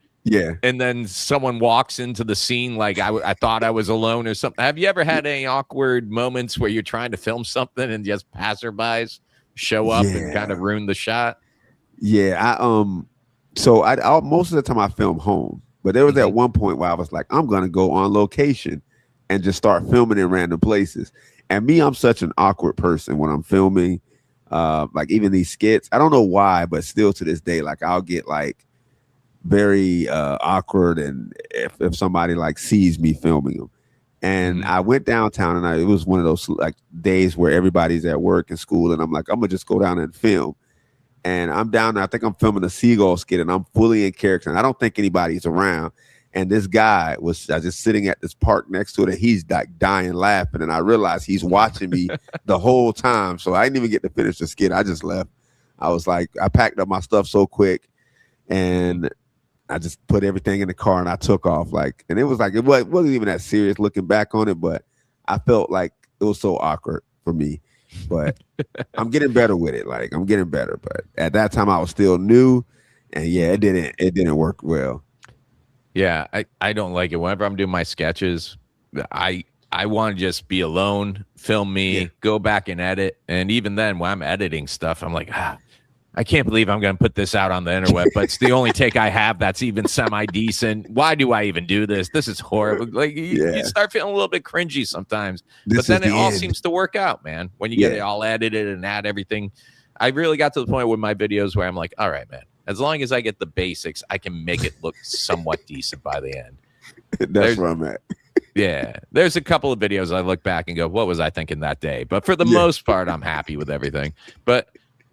and then someone walks into the scene like I thought I was alone or something. Have you ever had any awkward moments where you're trying to film something and just passerbys show up and kind of ruin the shot? Yeah, so I most of the time I film home, but there was at one point where I was like, I'm gonna go on location and just start filming in random places. And me, I'm such an awkward person when I'm filming, like even these skits. I don't know why, but still to this day, like I'll get like very awkward, and if somebody like sees me filming them. And I went downtown, and it was one of those like days where everybody's at work and school, and I'm like, I'm gonna just go down and film. And I'm down there. I think I'm filming a seagull skit, and I'm fully in character. And I don't think anybody's around. And this guy was just sitting at this park next to it, and he's like dying laughing. And I realized he's watching me the whole time. So I didn't even get to finish the skit. I just left. I was like, I packed up my stuff so quick, and I just put everything in the car, and I took off. Like, and it was like, it wasn't even that serious looking back on it, but I felt like it was so awkward for me. But I'm getting better with it. Like, I'm getting better. But at that time I was still new, and it didn't work well. Yeah, I don't like it. Whenever I'm doing my sketches, I want to just be alone, film me, go back and edit. And even then, when I'm editing stuff, I'm like, I can't believe I'm going to put this out on the interweb, but it's the only take I have that's even semi-decent. Why do I even do this? This is horrible. Like, you start feeling a little bit cringy sometimes. But then it all seems to work out, man. When you get it all edited and add everything. I really got to the point with my videos where I'm like, all right, man, as long as I get the basics, I can make it look somewhat decent by the end. That's where I'm at. Yeah, there's a couple of videos I look back and go, what was I thinking that day? But for the most part, I'm happy with everything. But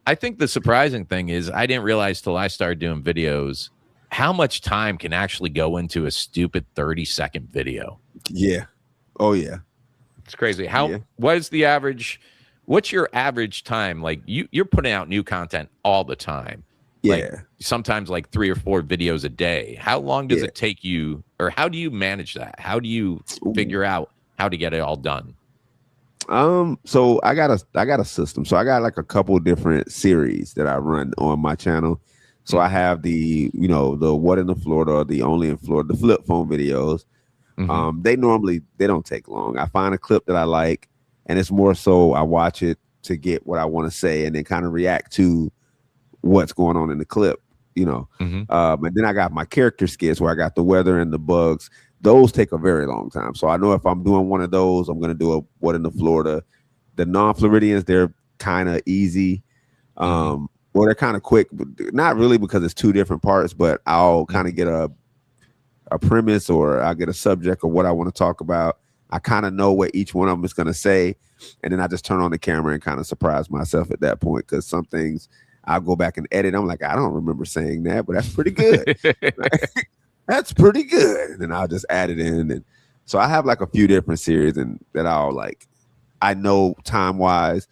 I think the surprising thing is I didn't realize till I started doing videos how much time can actually go into a stupid 30-second video. Yeah. Oh, yeah. It's crazy. What is the average? What's your average time? Like you're putting out new content all the time. Yeah. Like sometimes like 3 or 4 videos a day. How long does it take you, or how do you manage that? How do you figure out how to get it all done? So I got a system. So I got like a couple different series that I run on my channel. So I have the what in the Florida, or the only in Florida, the flip phone videos. They don't take long. I find a clip that I like, and it's more so I watch it to get what I want to say and then kind of react to what's going on in the clip, and then I got my character skits where I got the weather and the bugs. Those take a very long time. So I know if I'm doing one of those, I'm going to do a what in the Florida. The non-Floridians, they're kind of easy. Well, they're kind of quick, but not really, because it's 2 different parts, but I'll kind of get a premise, or I'll get a subject or what I want to talk about. I kind of know what each one of them is going to say. And then I just turn on the camera and kind of surprise myself at that point, because some things I'll go back and edit. I'm like, I don't remember saying that, but that's pretty good. That's pretty good. And then I'll just add it in. And so I have like a few different series, and that I'll like, I know time wise,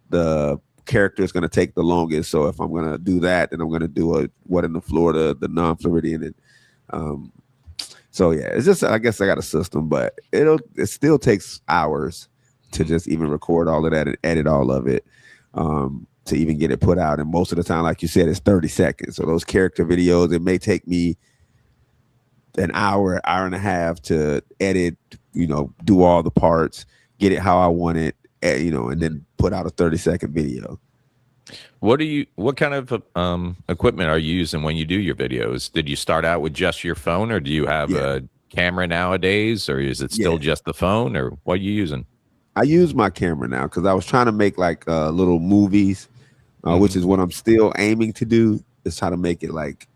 the character is going to take the longest. So if I'm going to do that, then I'm going to do a what in the Florida, the non-Floridian. And so yeah, it's just, I guess I got a system, but it still takes hours to just even record all of that and edit all of it. To even get it put out. And most of the time, like you said, it's 30 seconds. So those character videos, it may take me an hour and a half to edit, do all the parts, get it how I want it, and then put out a 30-second video. What kind of equipment are you using when you do your videos? Did you start out with just your phone, or do you have a camera nowadays, or is it still just the phone, or what are you using? I use my camera now because I was trying to make like little movies, which is what I'm still aiming to do, is try to make it like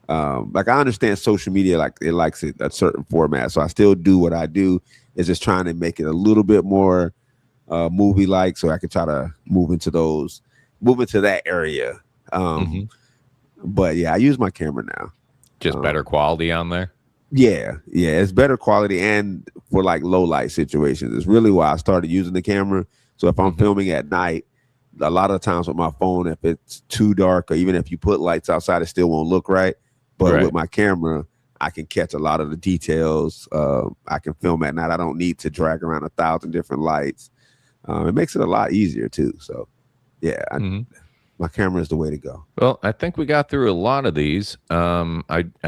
I understand social media, like it likes it a certain format. So I still do what I do, is just trying to make it a little bit more movie like, so I can try to move into that area. But yeah, I use my camera now. Just better quality on there? Yeah, it's better quality, and for like low light situations. It's really why I started using the camera. So if I'm filming at night, a lot of times with my phone, if it's too dark, or even if you put lights outside, it still won't look right. But with my camera, I can catch a lot of the details. I can film at night. I don't need to drag around 1,000 different lights. It makes it a lot easier too. So yeah, my camera is the way to go. Well, I think we got through a lot of these. We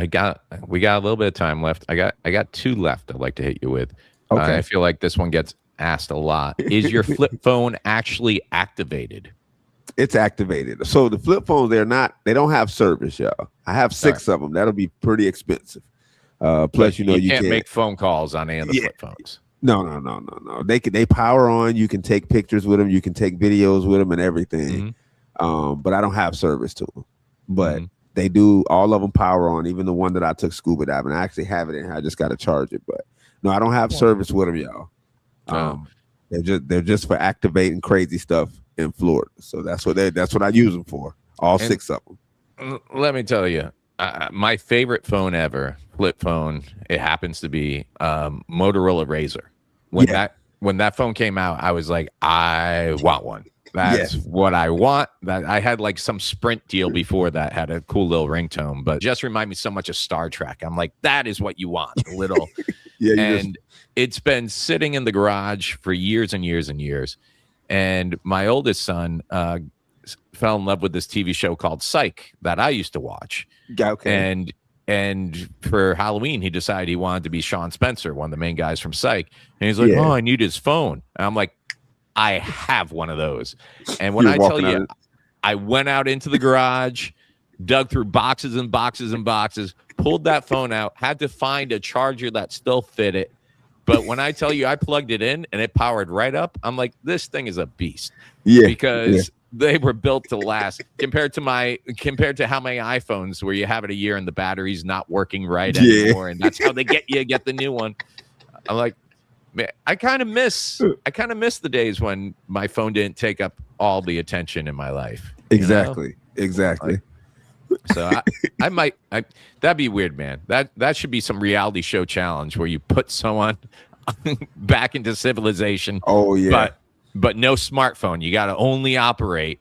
got a little bit of time left. I got 2 left I'd like to hit you with. Okay. I feel like this one gets asked a lot. Is your flip phone actually activated? It's activated. So the flip phones, they don't have service, y'all. I have 6 of them. That'll be pretty expensive. Plus, you can't make phone calls on any of the flip phones. No. They power on. You can take pictures with them. You can take videos with them and everything. But I don't have service to them. But they do, all of them power on. Even the one that I took scuba diving, I actually have it in here. I just got to charge it. But no, I don't have service with them, y'all. They're just for activating crazy stuff in Florida. So that's what I use them for. All 6 of them. Let me tell you, my favorite phone ever, flip phone, it happens to be Motorola Razr. When that phone came out, I was like, I want one. That's what I want. That I had like some Sprint deal before that had a cool little ringtone, but just remind me so much of Star Trek. I'm like, that is what you want, a little. It's been sitting in the garage for years and years and years. And my oldest son fell in love with this TV show called Psych that I used to watch. Okay. And for Halloween, he decided he wanted to be Sean Spencer, one of the main guys from Psych. And he's like, oh, I need his phone. And I'm like, I have one of those. And when I tell you, I went out into the garage, dug through boxes and boxes and boxes, pulled that phone out, had to find a charger that still fit it. But when I tell you I plugged it in and it powered right up, I'm like, this thing is a beast. Yeah. Because They were built to last compared to how many iPhones where you have it a year and the battery's not working right anymore, and that's how they get the new one. I'm like, man, I kind of miss the days when my phone didn't take up all the attention in my life. Exactly. Like, so that'd be weird, man. That should be some reality show challenge where you put someone back into civilization. Oh yeah. But no smartphone. You got to only operate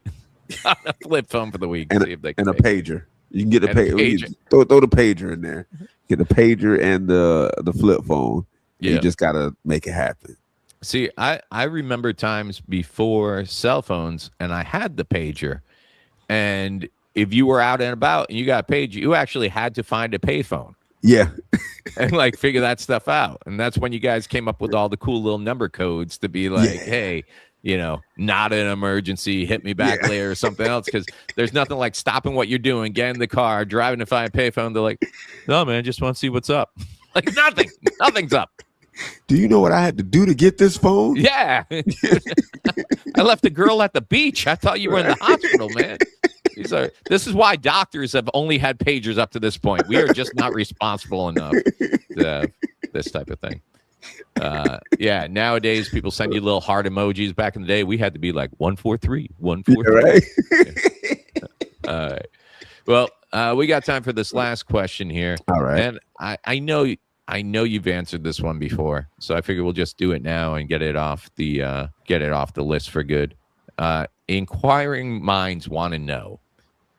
on a flip phone for the week. And, see if they can a pager. You can get a pager. Throw the pager in there. Get the pager and the flip phone. Yeah. You just got to make it happen. See, I remember times before cell phones, and I had the pager. And if you were out and about and you got a pager, you actually had to find a payphone. Yeah. And like figure that stuff out. And that's when you guys came up with all the cool little number codes to be like, hey, not an emergency, hit me back later or something else. Because there's nothing like stopping what you're doing, getting in the car, driving to find a payphone. They're like, no, man, just want to see what's up. Like nothing's up. Do you know what I had to do to get this phone? Yeah. I left a girl at the beach. I thought you were in the hospital, man. This is why doctors have only had pagers up to this point. We are just not responsible enough to this type of thing. Nowadays people send you little heart emojis. Back in the day, we had to be like 143, 143. Right? All right. Well, we got time for this last question here. All right. And I know you've answered this one before, so I figure we'll just do it now and get it off the list for good. Inquiring minds want to know,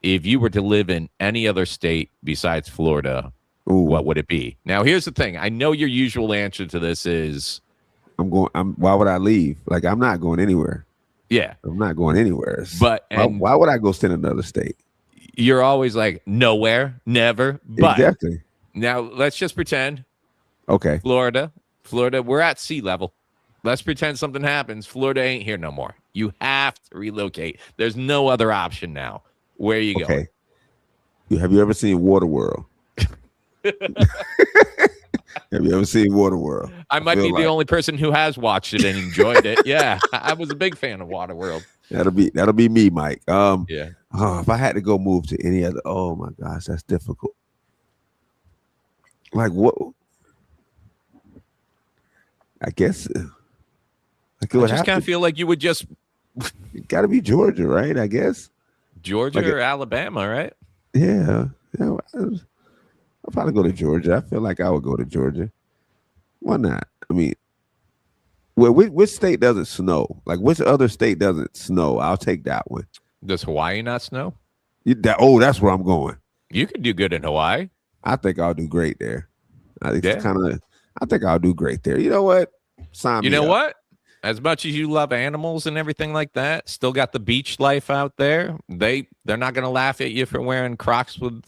if you were to live in any other state besides Florida, what would it be? Now, here's the thing. I know your usual answer to this is, why would I leave? Like, I'm not going anywhere. Yeah. I'm not going anywhere. But why would I go stay in another state? You're always like, nowhere, never. But exactly. Now, let's just pretend. Okay. Florida, we're at sea level. Let's pretend something happens. Florida ain't here no more. You have to relocate. There's no other option now. Where are you going? Have you ever seen Waterworld? Have you ever seen Waterworld? I might be the only person who has watched it and enjoyed it. Yeah, I was a big fan of Waterworld. That'll be me, Mike. Yeah. If I had to go move to any other, oh my gosh, that's difficult. Like what? I guess. I just kind of feel like you would just. It got to be Georgia, right? I guess. Georgia or Alabama, right? Yeah. I'll probably go to Georgia. I feel like I would go to Georgia. Why not? I mean, well, which state doesn't snow? Like, which other state doesn't snow? I'll take that one. Does Hawaii not snow? That's where I'm going. You could do good in Hawaii. I think I'll do great there. I think I'll do great there. You know what? You know what? As much as you love animals and everything like that, still got the beach life out there. They're not going to laugh at you for wearing Crocs with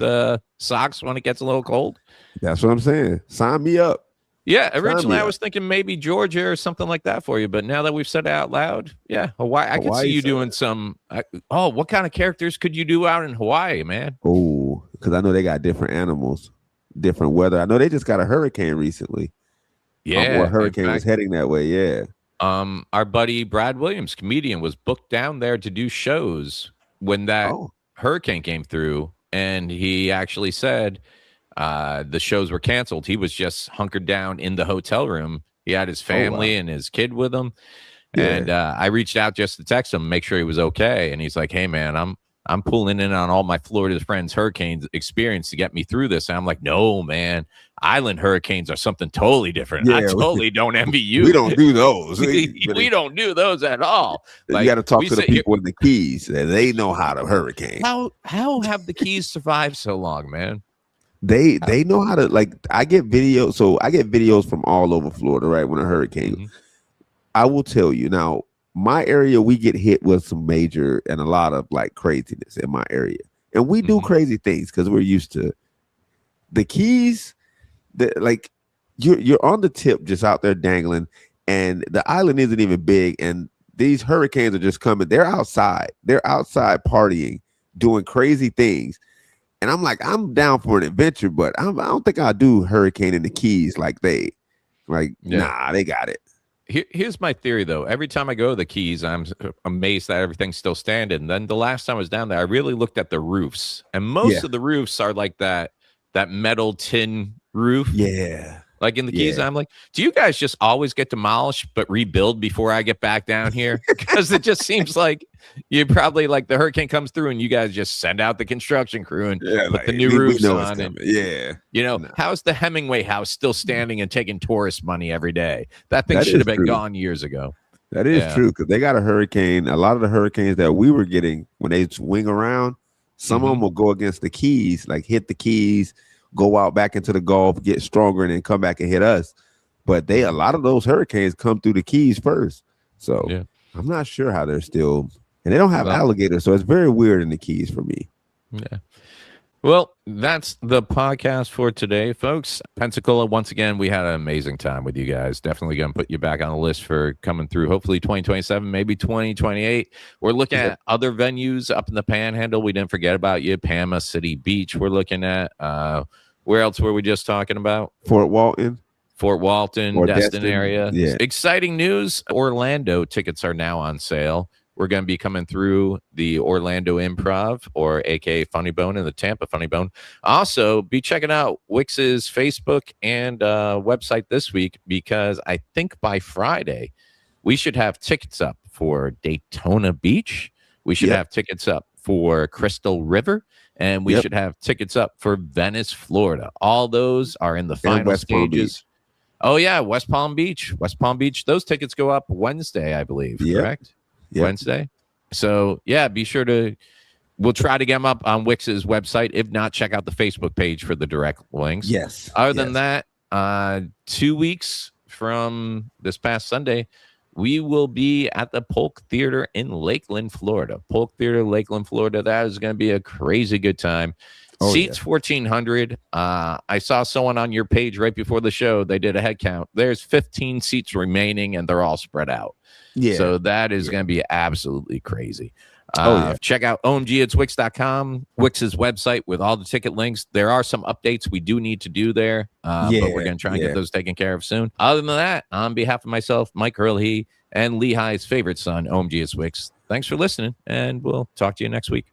socks when it gets a little cold. That's what I'm saying. Sign me up. Yeah, originally I was thinking maybe Georgia or something like that for you, but now that we've said it out loud, yeah, Hawaii. I could see you doing some. What kind of characters could you do out in Hawaii, man? Oh, because I know they got different animals, different weather. I know they just got a hurricane recently. Yeah, or a hurricane was heading that way. Yeah. Our buddy Brad Williams, comedian, was booked down there to do shows when that hurricane came through, and he actually said the shows were canceled. He was just hunkered down in the hotel room. He had his family and his kid with him, and I reached out just to text him, make sure he was okay, and he's like, "Hey, man, I'm pulling in on all my Florida friends' hurricanes experience to get me through this." And I'm like, "No, man, island hurricanes are something totally different. I totally don't envy you. We don't do those. we don't do those at all." Like, you got to talk to the people in the Keys. They know how to hurricane. How have the Keys survived so long, man? They know how to, like, I get videos. So I get videos from all over Florida, right? When a hurricane, mm-hmm. I will tell you now, my area, we get hit with some major and a lot of like craziness in my area. And we do crazy things because we're used to the Keys. Like you're on the tip, just out there dangling, and the island isn't even big. And these hurricanes are just coming. They're outside partying, doing crazy things. And I'm like, I'm down for an adventure, but I don't think I'll do hurricane in the Keys like they, like, nah, they got it. Here's my theory, though. Every time I go to the Keys, I'm amazed that everything's still standing. Then the last time I was down there, I really looked at the roofs, and most of the roofs are like that metal tin roof. Yeah. Like in the Keys, I'm like, do you guys just always get demolished but rebuild before I get back down here? Because it just seems like you probably, like, the hurricane comes through and you guys just send out the construction crew and put the new roofs on. And, how's the Hemingway house still standing and taking tourist money every day? That thing should have been gone years ago. That is true, because they got a hurricane. A lot of the hurricanes that we were getting, when they swing around, some of them will go against the Keys, like hit the Keys, go out back into the Gulf, get stronger, and then come back and hit us. But a lot of those hurricanes come through the Keys first. So I'm not sure how they're still, and they don't have alligators, so it's very weird in the Keys for me. Yeah. Well, that's the podcast for today, folks. Pensacola, once again, we had an amazing time with you guys. Definitely going to put you back on the list for coming through. Hopefully 2027, maybe 2028. We're looking at other venues up in the Panhandle. We didn't forget about you. Panama City Beach we're looking at. Where else were we just talking about? Fort Walton, Destin area. Yeah. Exciting news. Orlando tickets are now on sale. We're going to be coming through the Orlando Improv, or AKA Funny Bone, and the Tampa Funny Bone. Also, be checking out Wicks's Facebook and website this week, because I think by Friday we should have tickets up for Daytona Beach. We should have tickets up for Crystal River, and we should have tickets up for Venice, Florida. All those are in the final stages. Oh, yeah, West Palm Beach. Those tickets go up Wednesday, I believe, correct? Wednesday. So be sure we'll try to get them up on Wicks's website. If not, check out the Facebook page for the direct links. Other than that, 2 weeks from this past Sunday, we will be at the Polk Theater in Lakeland, Florida. That is going to be a crazy good time. Seats 1,400. I saw someone on your page right before the show. They did a head count. There's 15 seats remaining, and they're all spread out. So that is going to be absolutely crazy. Check out Omgitswicks.com, Wicks's website with all the ticket links. There are some updates we do need to do there, but we're going to try and get those taken care of soon. Other than that, on behalf of myself, Mike Herlihy, and Lehi's favorite son, Omgitswicks, thanks for listening, and we'll talk to you next week.